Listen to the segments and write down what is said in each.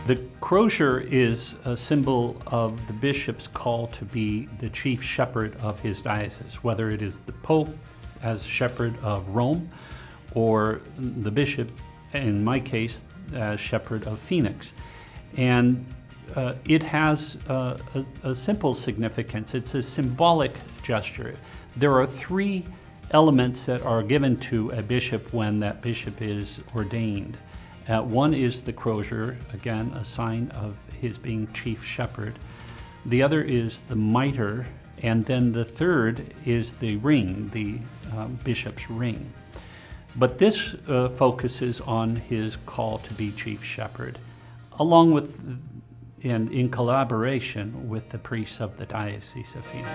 The crozier is a symbol of the bishop's call to be the chief shepherd of his diocese, whether it is the Pope as shepherd of Rome or the bishop, in my case, as shepherd of Phoenix. And it has a simple significance. It's a symbolic gesture. There are three elements that are given to a bishop when that bishop is ordained. One is the crozier, again, a sign of his being chief shepherd. The other is the mitre, and then the third is the ring, the bishop's ring. But this focuses on his call to be chief shepherd, along with and in collaboration with the priests of the Diocese of Phoenix.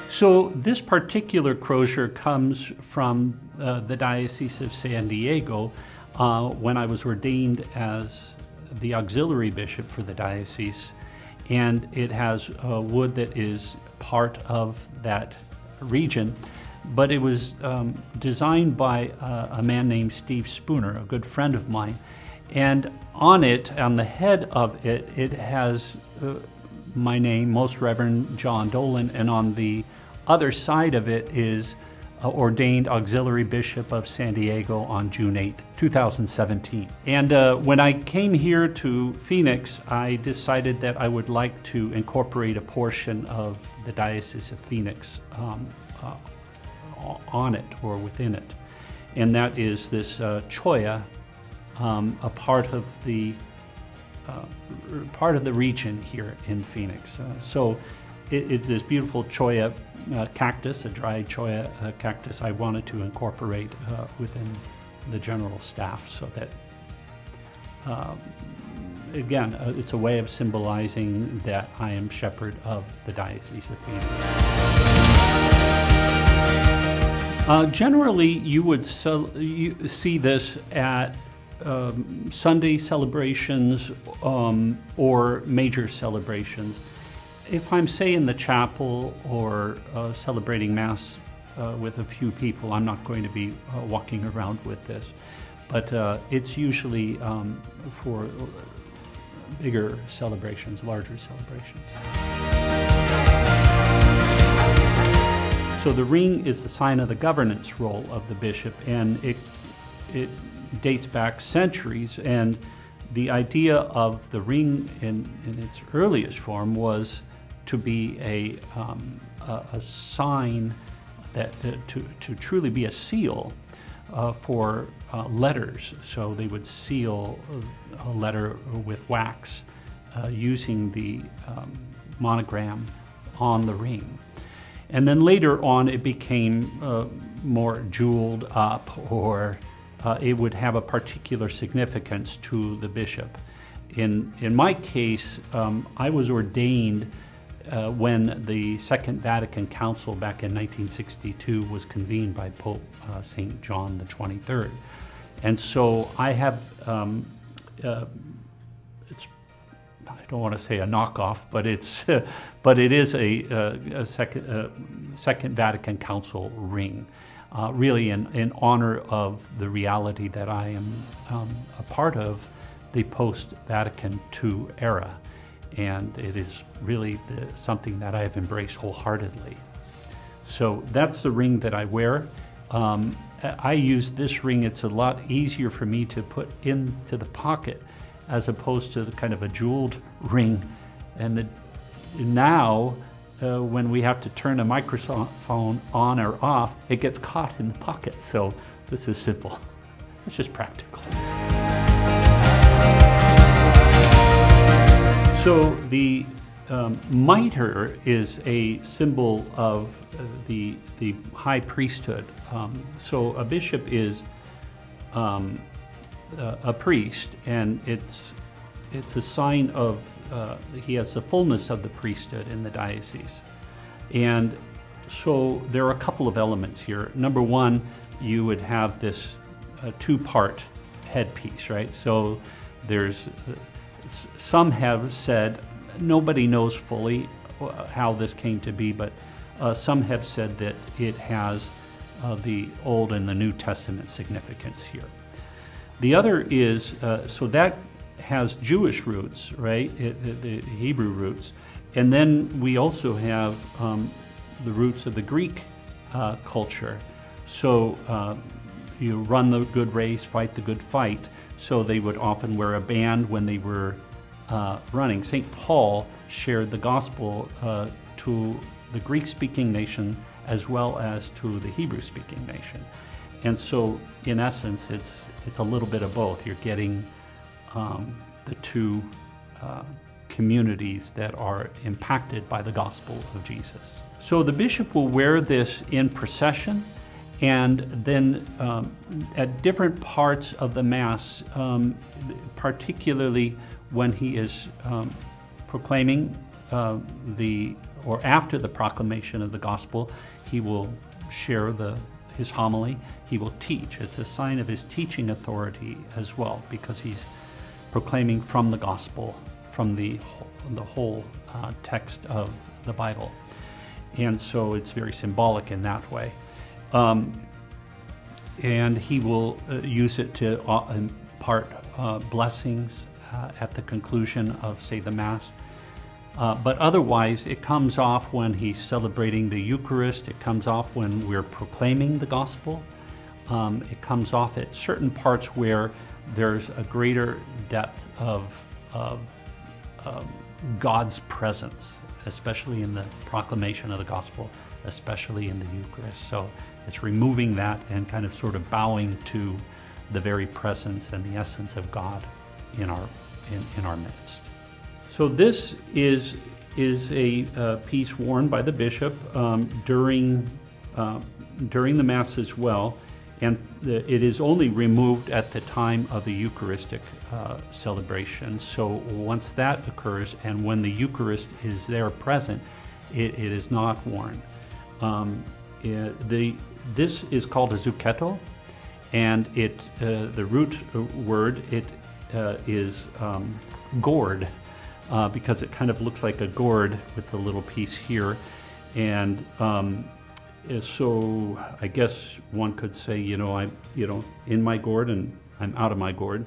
So this particular crozier comes from the Diocese of San Diego when I was ordained as the auxiliary bishop for the diocese, and it has wood that is part of that region, but it was designed by a man named Steve Spooner, a good friend of mine, and on it, on the head of it, it has my name, Most Reverend John Dolan, and on the other side of it is ordained Auxiliary Bishop of San Diego on June 8th, 2017. And when I came here to Phoenix, I decided that I would like to incorporate a portion of the Diocese of Phoenix on it or within it. And that is this choya, a part of the region here in Phoenix. So it's this beautiful choya cactus, a dried choya cactus I wanted to incorporate within the general staff so that, again, it's a way of symbolizing that I am shepherd of the Diocese of Phoenix. Generally, you would see this at Sunday celebrations or major celebrations. If I'm, say, in the chapel or celebrating Mass with a few people, I'm not going to be walking around with this. But it's usually for bigger celebrations, larger celebrations. So the ring is the sign of the governance role of the bishop, and it dates back centuries. And the idea of the ring in its earliest form was to be a sign that to truly be a seal for letters. So they would seal a letter with wax using the monogram on the ring. And then later on it became more jeweled up, or it would have a particular significance to the bishop. In my case, I was ordained when the Second Vatican Council back in 1962 was convened by Pope St. John the 23rd. And so I have, it's, I don't want to say a knockoff, but it's, but it is a Second Vatican Council ring, really in honor of the reality that I am a part of the post-Vatican II era. And it is really something that I have embraced wholeheartedly. So that's the ring that I wear. I use this ring. It's a lot easier for me to put into the pocket as opposed to the kind of a jeweled ring. And now, when we have to turn a microphone on or off, it gets caught in the pocket. So this is simple. It's just practical. So the mitre is a symbol of the high priesthood. So a bishop is a priest, and it's a sign of he has the fullness of the priesthood in the diocese. And so there are a couple of elements here. Number one, you would have this two-part headpiece, right? So there's some have said, nobody knows fully how this came to be, but some have said that it has the Old and the New Testament significance here. The other is, so that has Jewish roots, right? The Hebrew roots. And then we also have the roots of the Greek culture. So you run the good race, fight the good fight. So they would often wear a band when they were running. St. Paul shared the gospel to the Greek-speaking nation as well as to the Hebrew-speaking nation. And so, in essence, it's a little bit of both. You're getting the two communities that are impacted by the gospel of Jesus. So the bishop will wear this in procession, and then at different parts of the Mass, particularly when he is proclaiming or after the proclamation of the gospel, he will share his homily. He will teach. It's a sign of his teaching authority as well, because he's proclaiming from the gospel, from the whole text of the Bible. And so it's very symbolic in that way. And he will use it to impart blessings at the conclusion of, say, the Mass. But otherwise, it comes off when he's celebrating the Eucharist. It comes off when we're proclaiming the gospel. It comes off at certain parts where there's a greater depth of God's presence, especially in the proclamation of the gospel, especially in the Eucharist. So it's removing that and kind of sort of bowing to the very presence and the essence of God in our midst. So this is a piece worn by the bishop during the Mass as well, and it is only removed at the time of the Eucharistic celebration. So once that occurs, and when the Eucharist is there present, it is not worn. This is called a zucchetto, and the root word is gourd. Because it kind of looks like a gourd with the little piece here. And so I guess one could say, I'm in my gourd and I'm out of my gourd.